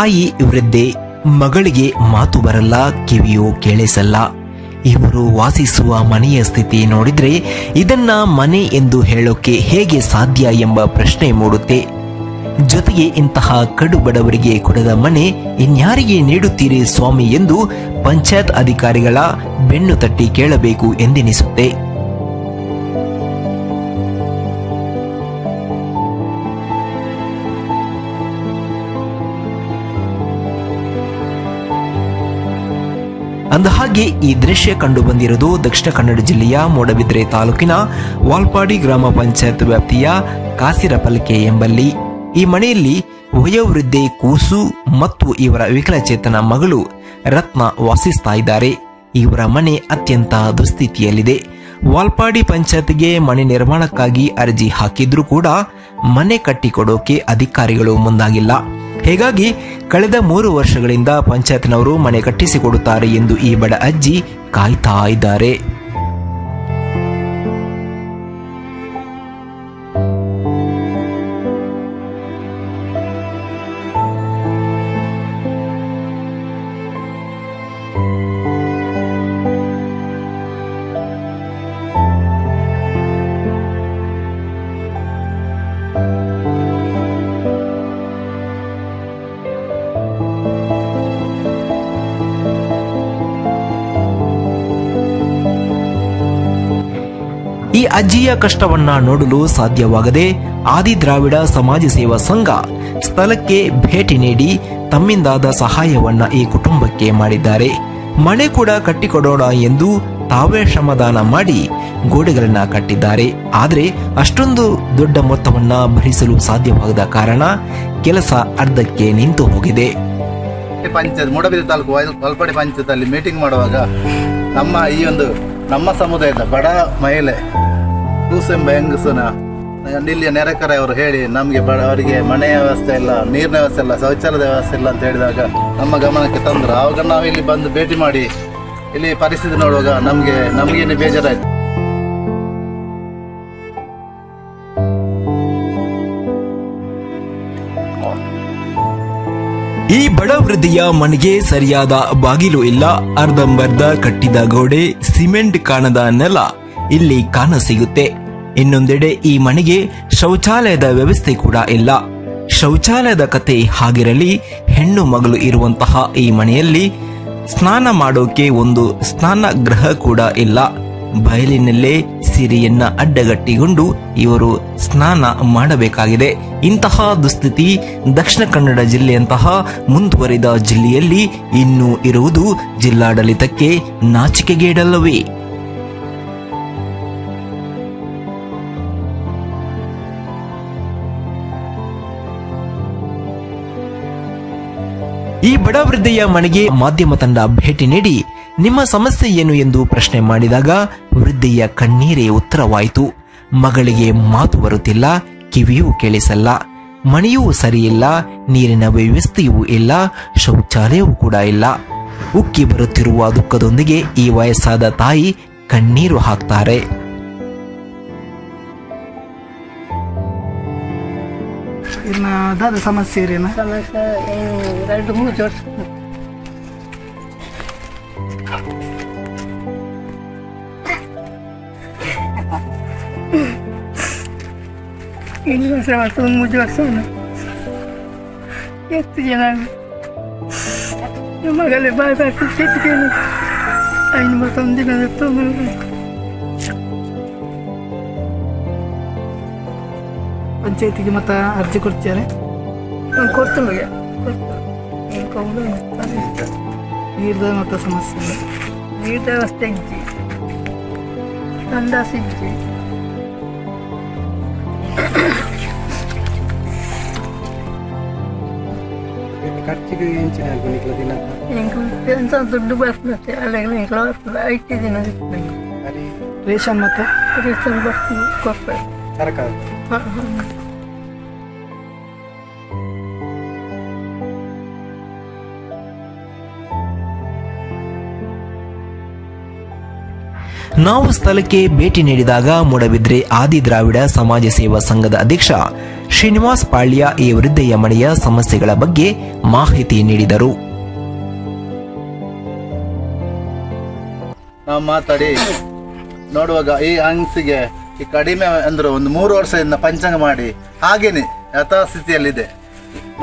ತಾಯಿ ವೃದ್ಧೆ, ಮಗಳಿಗೆ ಮಾತು ಬರಲ್ಲ, ಕಿವಿಯೂ ಕೇಳಿಸಲ್ಲ. ಇವರು ವಾಸಿಸುವ ಮನೆಯ ಸ್ಥಿತಿ ನೋಡಿದ್ರೆ ಇದನ್ನ ಮನೆ ಎಂದು ಹೇಳೋಕೆ ಹೇಗೆ ಸಾಧ್ಯ ಎಂಬ ಪ್ರಶ್ನೆ ಮೂಡುತ್ತೆ. ಜೊತೆಗೆ ಇಂತಹ ಕಡು ಬಡವರಿಗೆ ಕೊಡದ ಮನೆ ಇನ್ಯಾರಿಗೆ ನೀಡುತ್ತೀರಿ ಸ್ವಾಮಿ ಎಂದು ಪಂಚಾಯತ್ ಅಧಿಕಾರಿಗಳ ಬೆನ್ನು ತಟ್ಟಿ ಕೇಳಬೇಕು ಎಂದೆನಿಸುತ್ತೆ. ಅಂದಹಾಗೆ ಈ ದೃಶ್ಯ ಕಂಡು ಬಂದಿರುವುದು ದಕ್ಷಿಣ ಕನ್ನಡ ಜಿಲ್ಲೆಯ ಮೂಡಬಿದ್ರೆ ತಾಲೂಕಿನ ವಾಲ್ಪಾಡಿ ಗ್ರಾಮ ಪಂಚಾಯತ್ ವ್ಯಾಪ್ತಿಯ ಕಾಸಿರಪಲ್ಕೆ ಎಂಬಲ್ಲಿ. ಈ ಮನೆಯಲ್ಲಿ ವಯೋವೃದ್ಧೆ ಕೂಸು ಮತ್ತು ಇವರ ವಿಕಲಚೇತನ ಮಗಳು ರತ್ನ ವಾಸಿಸ್ತಾ ಇದ್ದಾರೆ. ಇವರ ಮನೆ ಅತ್ಯಂತ ದುಸ್ಥಿತಿಯಲ್ಲಿದೆ. ವಾಲ್ಪಾಡಿ ಪಂಚಾಯತ್ಗೆ ಮನೆ ನಿರ್ಮಾಣಕ್ಕಾಗಿ ಅರ್ಜಿ ಹಾಕಿದ್ರೂ ಕೂಡ ಮನೆ ಕಟ್ಟಿಕೊಡೋಕೆ ಅಧಿಕಾರಿಗಳು ಮುಂದಾಗಿಲ್ಲ. ಹೀಗಾಗಿ ಕಳೆದ 3 ವರ್ಷಗಳಿಂದ ಪಂಚಾಯತ್ನವರು ಮನೆ ಕಟ್ಟಿಸಿಕೊಡುತ್ತಾರೆ ಎಂದು ಈ ಬಡ ಅಜ್ಜಿ ಕಾಯ್ತಾ ಇದ್ದಾರೆ. ಈ ಅಜ್ಜಿಯ ಕಷ್ಟವನ್ನ ನೋಡಲು ಸಾಧ್ಯವಾಗದೆ ಆದಿ ದ್ರಾವಿಡ ಸಮಾಜ ಸೇವಾ ಸಂಘ ಸ್ಥಳಕ್ಕೆ ಭೇಟಿ ನೀಡಿ ತಮ್ಮಿಂದಾದ ಸಹಾಯವನ್ನ ಈ ಕುಟುಂಬಕ್ಕೆ ಮಾಡಿದ್ದಾರೆ. ಮನೆ ಕೂಡ ಕಟ್ಟಿಕೊಡೋಣ ಎಂದು ತಾವೇ ಶ್ರಮದಾನ ಮಾಡಿ ಗೋಡೆಗಳನ್ನ ಕಟ್ಟಿದ್ದಾರೆ. ಆದರೆ ಅಷ್ಟೊಂದು ದೊಡ್ಡ ಮೊತ್ತವನ್ನ ಭರಿಸಲು ಸಾಧ್ಯವಾಗದ ಕಾರಣ ಕೆಲಸ ಅರ್ಧಕ್ಕೆ ನಿಂತು ಹೋಗಿದೆ. ಪಂಚಾಯತ್ ಮೂಡಬಿದ್ರೆ ತಾಲೂಕು ವಾಲ್ಪಾಡಿ ಪಂಚಾಯತ್ ಅಲ್ಲಿ ಮೀಟಿಂಗ್ ಮಾಡುವಾಗ ನಮ್ಮ ಸಮುದಾಯದ ಬಡ ಮಹಿಳೆ ಕೂಸೆಂಬ ಹೆಂಗಸನ ಇಲ್ಲಿಯ ನೆರೆಕರೆ ಅವರು ಹೇಳಿ ನಮಗೆ ಅವರಿಗೆ ಮನೆಯ ವ್ಯವಸ್ಥೆ ಇಲ್ಲ, ನೀರಿನ ವ್ಯವಸ್ಥೆ ಇಲ್ಲ, ಶೌಚಾಲಯದ ವ್ಯವಸ್ಥೆ ಇಲ್ಲ ಅಂತ ಹೇಳಿದಾಗ ನಮ್ಮ ಗಮನಕ್ಕೆ ತಂದರು. ಆವಾಗ ನಾವು ಇಲ್ಲಿ ಬಂದು ಭೇಟಿ ಮಾಡಿ ಇಲ್ಲಿ ಪರಿಸ್ಥಿತಿ ನೋಡುವಾಗ ನಮಗೇನು ಬೇಜಾರಾಯಿತು. ಈ ಬಡ ವೃದ್ಧಿಯ ಮನೆಗೆ ಸರಿಯಾದ ಬಾಗಿಲು ಇಲ್ಲ, ಅರ್ಧಂಬರ್ಧ ಕಟ್ಟಿದ ಗೋಡೆ, ಸಿಮೆಂಟ್ ಕಾಣದ ನೆಲ ಇಲ್ಲಿ ಕಾಣಸಿಗುತ್ತೆ. ಇನ್ನೊಂದೆಡೆ ಈ ಮನೆಗೆ ಶೌಚಾಲಯದ ವ್ಯವಸ್ಥೆ ಕೂಡ ಇಲ್ಲ. ಶೌಚಾಲಯದ ಕತೆ ಹಾಗಿರಲಿ, ಹೆಣ್ಣು ಮಗಳು ಇರುವಂತಹ ಈ ಮನೆಯಲ್ಲಿ ಸ್ನಾನ ಮಾಡೋಕೆ ಒಂದು ಸ್ನಾನಗೃಹ ಕೂಡ ಇಲ್ಲ. ಬಯಲಿನಲ್ಲೇ ಸೀರೆಯನ್ನ ಅಡ್ಡಗಟ್ಟಿಕೊಂಡು ಇವರು ಸ್ನಾನ ಮಾಡಬೇಕಾಗಿದೆ. ಇಂತಹ ದುಸ್ಥಿತಿ ದಕ್ಷಿಣ ಕನ್ನಡ ಜಿಲ್ಲೆಯಂತಹ ಮುಂದುವರಿದ ಜಿಲ್ಲೆಯಲ್ಲಿ ಇನ್ನೂ ಇರುವುದು ಜಿಲ್ಲಾಡಳಿತಕ್ಕೆ ನಾಚಿಕೆಗೇಡಲ್ಲವೇ? ಈ ಬಡ ವೃದ್ಧೆಯ ಮನೆಗೆ ಮಾಧ್ಯಮ ತಂಡ ಭೇಟಿ ನೀಡಿ ನಿಮ್ಮ ಸಮಸ್ಯೆ ಏನು ಎಂದು ಪ್ರಶ್ನೆ ಮಾಡಿದಾಗ ವೃದ್ಧೆಯ ಕಣ್ಣೀರೇ ಉತ್ತರವಾಯಿತು. ಮಗಳಿಗೆ ಮಾತು ಬರುತ್ತಿಲ್ಲ, ಕಿವಿಯೂ ಕೇಳಿಸಲ್ಲ, ಮನೆಯೂ ಸರಿಯಿಲ್ಲ, ನೀರಿನ ವ್ಯವಸ್ಥೆಯೂ ಇಲ್ಲ, ಶೌಚಾಲಯವೂ ಕೂಡ ಇಲ್ಲ. ಉಕ್ಕಿ ಬರುತ್ತಿರುವ ದುಃಖದೊಂದಿಗೆ ಈ ವಯಸ್ಸಾದ ತಾಯಿ ಕಣ್ಣೀರು ಹಾಕ್ತಾರೆ. ಸಮಸ್ಯೆ ಎರಡು ಮೂರು ವರ್ಷ ಇಲ್ಲಿ ಒಂದು 3 ವರ್ಷ ಎಷ್ಟು ಜನ ಮಗಲೇ ಬಾಯ್ ಕೆಟ್ಟಿಗೆ ಐನು ಮತ್ತೊಂದಿನ ಪಂಚಾಯತಿಗೆ ಮತ್ತೆ ಅರ್ಜಿ ಕೊಡ್ತಾರೆ. ಕೊಡ್ತೀನಿ ನೀರ್ದ ಮತ್ತೆ ಸಮಸ್ಯೆ ನೀರ್ದ ವ್ಯವಸ್ಥೆ ಇಜ್ಜಿ ಸಂದಾಸ ಇಜ್ಜಿ ಖರ್ಚಿಗೆ ದುಡ್ಡು ಬರ್ತದೆ. ಅಲ್ಲೆಲ್ಲ ಬರ್ತದೆ 5 ದಿನ ರೇಷನ್ ಮತ್ತೆ ರೇಷನ್ ಬರ್ತದೆ ಕೊಡ್ತಾರೆ ಸರ್ಕಾರ. ನಾವು ಸ್ಥಳಕ್ಕೆ ಭೇಟಿ ನೀಡಿದಾಗ ಮೂಡಬಿದ್ರೆ ಆದಿ ದ್ರಾವಿಡ ಸಮಾಜ ಸೇವಾ ಸಂಘದ ಅಧ್ಯಕ್ಷ ಶ್ರೀನಿವಾಸ್ ಪಾಳ್ಯ ಈ ವೃದ್ಧೆಯ ಮನೆಯ ಸಮಸ್ಯೆಗಳ ಬಗ್ಗೆ ಮಾಹಿತಿ ನೀಡಿದರು. ನಾವು ಮಾತಾಡಿ ನೋಡುವಾಗ ಈ ಅಂಗ್ಸಿಗೆ ಈ ಕಡಿಮೆ ಅಂದ್ರೆ ಒಂದು 3 ವರ್ಷದಿಂದ ಪಂಚಾಂಗ ಮಾಡಿ ಹಾಗೇನೆ ಯಥಾಸ್ಥಿತಿಯಲ್ಲಿದೆ.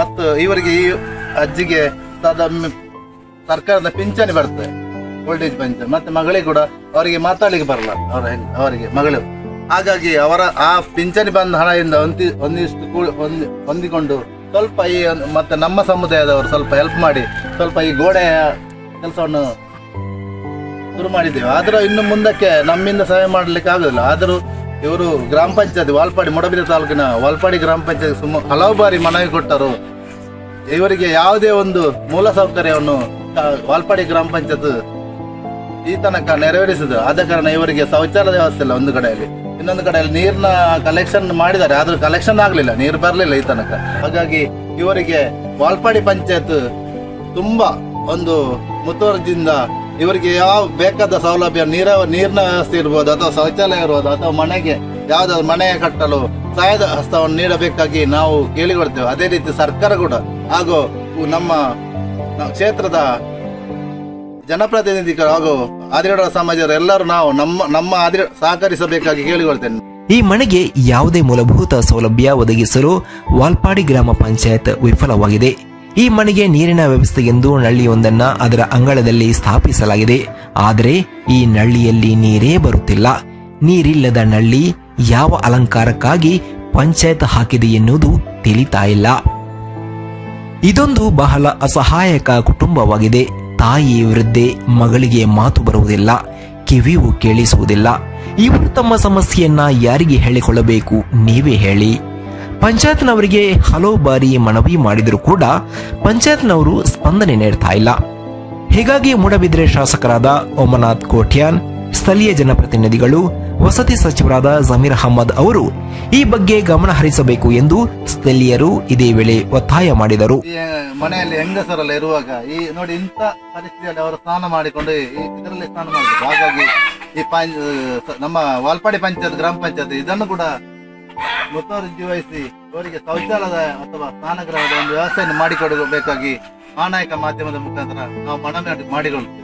ಮತ್ತು ಇವರಿಗೆ ಈ ಅಜ್ಜಿಗೆ ಸರ್ಕಾರದ ಪಿಂಚಣಿ ಬರ್ತದೆ, ಓಲ್ಡ್ ಏಜ್ ಪೆನ್ಷನ್. ಮತ್ತೆ ಮಗಳಿಗೆ ಕೂಡ ಅವರಿಗೆ ಮಾತಾಡ್ಲಿಕ್ಕೆ ಬರಲ್ಲ, ಅವರಿಗೆ ಮಗಳು. ಹಾಗಾಗಿ ಅವರ ಆ ಪಿಂಚಣಿ ಬಂದ ಹಣದಿಂದ ಹೊಂದಿಕೊಂಡು ಸ್ವಲ್ಪ ಈ ಮತ್ತೆ ನಮ್ಮ ಸಮುದಾಯದವರು ಸ್ವಲ್ಪ ಹೆಲ್ಪ್ ಮಾಡಿ ಸ್ವಲ್ಪ ಈ ಗೋಡೆಯ ಕೆಲಸವನ್ನು ಶುರು ಮಾಡಿದ್ದೇವೆ. ಆದರೂ ಇನ್ನು ಮುಂದಕ್ಕೆ ನಮ್ಮಿಂದ ಸಹಾಯ ಮಾಡಲಿಕ್ಕೆ ಆಗೋದಿಲ್ಲ. ಆದರೂ ಇವರು ಗ್ರಾಮ ಪಂಚಾಯತ್ ವಾಲ್ಪಾಡಿ, ಮೂಡಬಿದ್ರೆ ತಾಲೂಕಿನ ವಾಲ್ಪಾಡಿ ಗ್ರಾಮ ಪಂಚಾಯತ್ ಹಲವು ಬಾರಿ ಮನವಿ ಕೊಟ್ಟರು. ಇವರಿಗೆ ಯಾವುದೇ ಒಂದು ಮೂಲ ಸೌಕರ್ಯವನ್ನು ವಾಲ್ಪಾಡಿ ಗ್ರಾಮ ಪಂಚಾಯತ್ ಈ ತನಕ ನೆರವೇರಿಸಿದ್ರು. ಆದ ಕಾರಣ ಇವರಿಗೆ ಶೌಚಾಲಯ ವ್ಯವಸ್ಥೆ ಇಲ್ಲ ಒಂದು ಕಡೆಯಲ್ಲಿ, ಇನ್ನೊಂದು ಕಡೆಯಲ್ಲಿ ನೀರಿನ ಕಲೆಕ್ಷನ್ ಮಾಡಿದ್ದಾರೆ, ಆದರೂ ಕಲೆಕ್ಷನ್ ಆಗಲಿಲ್ಲ, ನೀರು ಬರಲಿಲ್ಲ ಈ ತನಕ. ಹಾಗಾಗಿ ಇವರಿಗೆ ವಾಲ್ಪಾಡಿ ಪಂಚಾಯತ್ ತುಂಬಾ ಒಂದು ಮುತುವರ್ಜಿಯಿಂದ ಇವರಿಗೆ ಯಾವ ಬೇಕಾದ ಸೌಲಭ್ಯ ನೀರಿನ ವ್ಯವಸ್ಥೆ ಇರ್ಬೋದು, ಅಥವಾ ಶೌಚಾಲಯ ಇರ್ಬೋದು, ಅಥವಾ ಮನೆಗೆ ಯಾವುದಾದ್ರು ಮನೆ ಕಟ್ಟಲು ಸಹಾಯದ ಹಸ್ತವನ್ನು ನೀಡಬೇಕಾಗಿ ನಾವು ಕೇಳಿಕೊಳ್ತೇವೆ. ಅದೇ ರೀತಿ ಸರ್ಕಾರ ಕೂಡ ಹಾಗೂ ನಮ್ಮ ಕ್ಷೇತ್ರದ ಜನಪ್ರತಿನಿಧಿಗಳು ಹಾಗೂ ಆದಿವಾಸಿ ಸಮಾಜದ ಎಲ್ಲರೂ ನಾವು ನಮ್ಮ ಸಹಕರಿಸಬೇಕಾಗಿ ಕೇಳಿಕೊಳ್ತೇನೆ. ಈ ಮನೆಗೆ ಯಾವುದೇ ಮೂಲಭೂತ ಸೌಲಭ್ಯ ಒದಗಿಸಲು ವಾಲ್ಪಾಡಿ ಗ್ರಾಮ ಪಂಚಾಯತ್ ವಿಫಲವಾಗಿದೆ. ಈ ಮನೆಗೆ ನೀರಿನ ವ್ಯವಸ್ಥೆಗೆಂದು ನಳ್ಳಿಯೊಂದನ್ನ ಅದರ ಅಂಗಳದಲ್ಲಿ ಸ್ಥಾಪಿಸಲಾಗಿದೆ. ಆದರೆ ಈ ನಳ್ಳಿಯಲ್ಲಿ ನೀರೇ ಬರುತ್ತಿಲ್ಲ. ನೀರಿಲ್ಲದ ನಳ್ಳಿ ಯಾವ ಅಲಂಕಾರಕ್ಕಾಗಿ ಪಂಚಾಯತ್ ಹಾಕಿದೆ ಎನ್ನುವುದು ತಿಳಿತಾ ಇಲ್ಲ. ಇದೊಂದು ಬಹಳ ಅಸಹಾಯಕ ಕುಟುಂಬವಾಗಿದೆ. ತಾಯಿ ವೃದ್ಧೆ, ಮಗಳಿಗೆ ಮಾತು ಬರುವುದಿಲ್ಲ, ಕಿವಿಯೂ ಕೇಳಿಸುವುದಿಲ್ಲ. ಇವರು ತಮ್ಮ ಸಮಸ್ಯೆಯನ್ನ ಯಾರಿಗೆ ಹೇಳಿಕೊಳ್ಳಬೇಕು, ನೀವೇ ಹೇಳಿ. ಪಂಚಾಯತ್ನವರಿಗೆ ಹಲವು ಬಾರಿ ಮನವಿ ಮಾಡಿದರೂ ಕೂಡ ಪಂಚಾಯತ್ನವರು ಸ್ಪಂದನೆ ನೀಡ್ತಾ ಇಲ್ಲ. ಹೀಗಾಗಿ ಮೂಡಬಿದ್ರೆ ಶಾಸಕರಾದ ಓಮನಾಥ್ ಕೋಟ್ಯಾನ್, ಸ್ಥಳೀಯ ಜನಪ್ರತಿನಿಧಿಗಳು, ವಸತಿ ಸಚಿವರಾದ ಜಮೀರ್ ಅಹಮದ್ ಅವರು ಈ ಬಗ್ಗೆ ಗಮನ ಹರಿಸಬೇಕು ಎಂದು ಸ್ಥಳೀಯರು ಇದೇ ವೇಳೆ ಒತ್ತಾಯ ಮಾಡಿದರು. ಮನೆಯಲ್ಲಿ ಹೆಂಗಸರೆಲ್ಲ ಇರುವಾಗ ಈ ನೋಡಿ ಇಂಥ ಪರಿಸ್ಥಿತಿಯಲ್ಲಿ ಅವರು ಸ್ನಾನ ಮಾಡಿಕೊಂಡು ಇದರಲ್ಲಿ ಸ್ನಾನ ಮಾಡಬೇಕು. ಹಾಗಾಗಿ ಈ ನಮ್ಮ ವಾಲ್ಪಾಡಿ ಪಂಚಾಯತ್ ಗ್ರಾಮ ಪಂಚಾಯತ್ ಇದನ್ನು ಕೂಡ ಮುತುವರ್ಜಿ ವಹಿಸಿ ಅವರಿಗೆ ಶೌಚಾಲಯ ಅಥವಾ ಸ್ನಾನಗೃಹದ ಒಂದು ವ್ಯವಸ್ಥೆಯನ್ನು ಮಾಡಿಕೊಡಬೇಕಾಗಿ ಮಾನಾಯಕ ಮಾಧ್ಯಮದ ಮುಖಾಂತರ ನಾವು ಮನವಿ ಮಾಡಿಕೊಳ್ಳುತ್ತೇವೆ.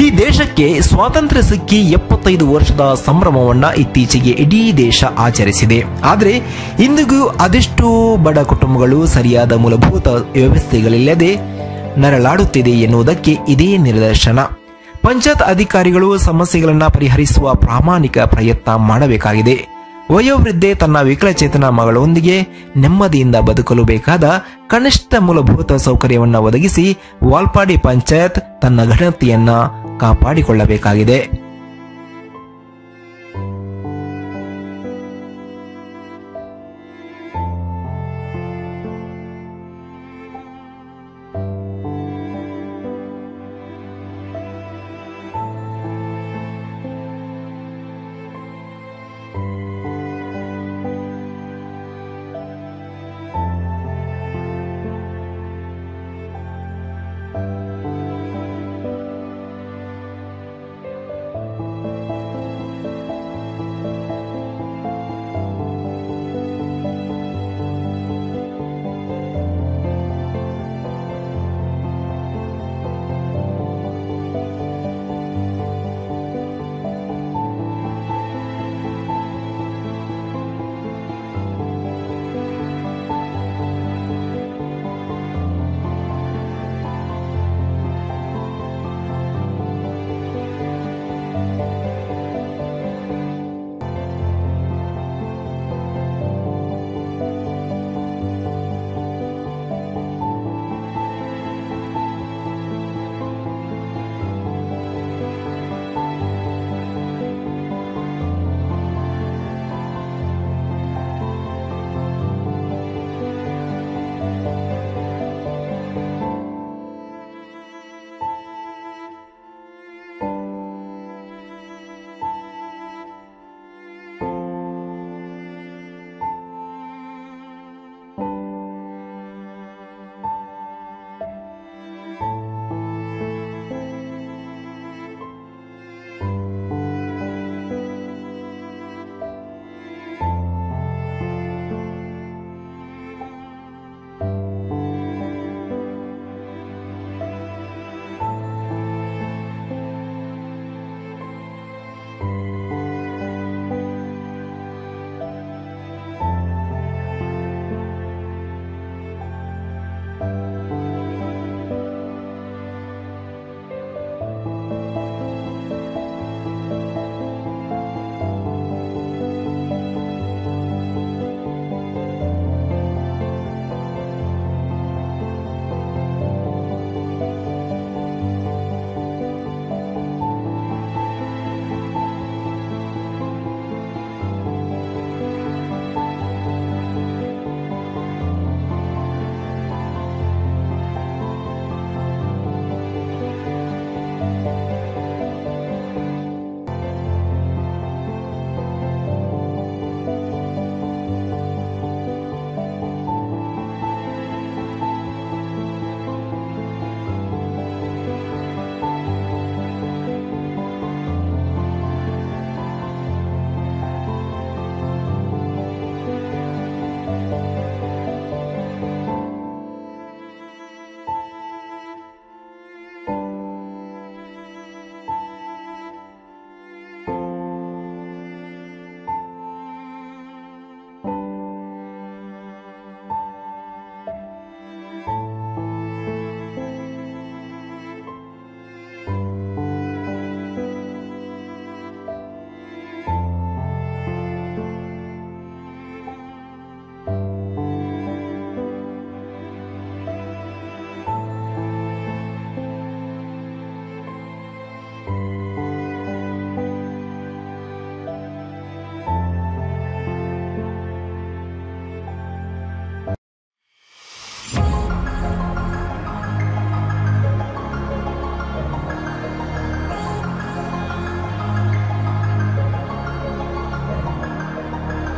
ಈ ದೇಶಕ್ಕೆ ಸ್ವಾತಂತ್ರ್ಯ ಸಿಕ್ಕಿ 75 ವರ್ಷದ ಸಂಭ್ರಮವನ್ನ ಇತ್ತೀಚೆಗೆ ಇಡೀ ದೇಶ ಆಚರಿಸಿದೆ. ಆದರೆ ಇಂದಿಗೂ ಅದೆಷ್ಟೋ ಬಡ ಕುಟುಂಬಗಳು ಸರಿಯಾದ ಮೂಲಭೂತ ವ್ಯವಸ್ಥೆಗಳಿಲ್ಲದೆ ನರಳಾಡುತ್ತಿದೆ ಎನ್ನುವುದಕ್ಕೆ ಇದೇ ನಿದರ್ಶನ. ಪಂಚಾಯತ್ ಅಧಿಕಾರಿಗಳು ಸಮಸ್ಯೆಗಳನ್ನು ಪರಿಹರಿಸುವ ಪ್ರಾಮಾಣಿಕ ಪ್ರಯತ್ನ ಮಾಡಬೇಕಾಗಿದೆ. ವಯೋವೃದ್ಧೆ ತನ್ನ ವಿಕಲಚೇತನ ಮಗಳೊಂದಿಗೆ ನೆಮ್ಮದಿಯಿಂದ ಬದುಕಲು ಬೇಕಾದ ಕನಿಷ್ಠ ಮೂಲಭೂತ ಸೌಕರ್ಯವನ್ನು ಒದಗಿಸಿ ವಾಲ್ಪಾಡಿ ಪಂಚಾಯತ್ ತನ್ನ ಘನತೆಯನ್ನ ಕಾಪಾಡಿಕೊಳ್ಳಬೇಕಾಗಿದೆ.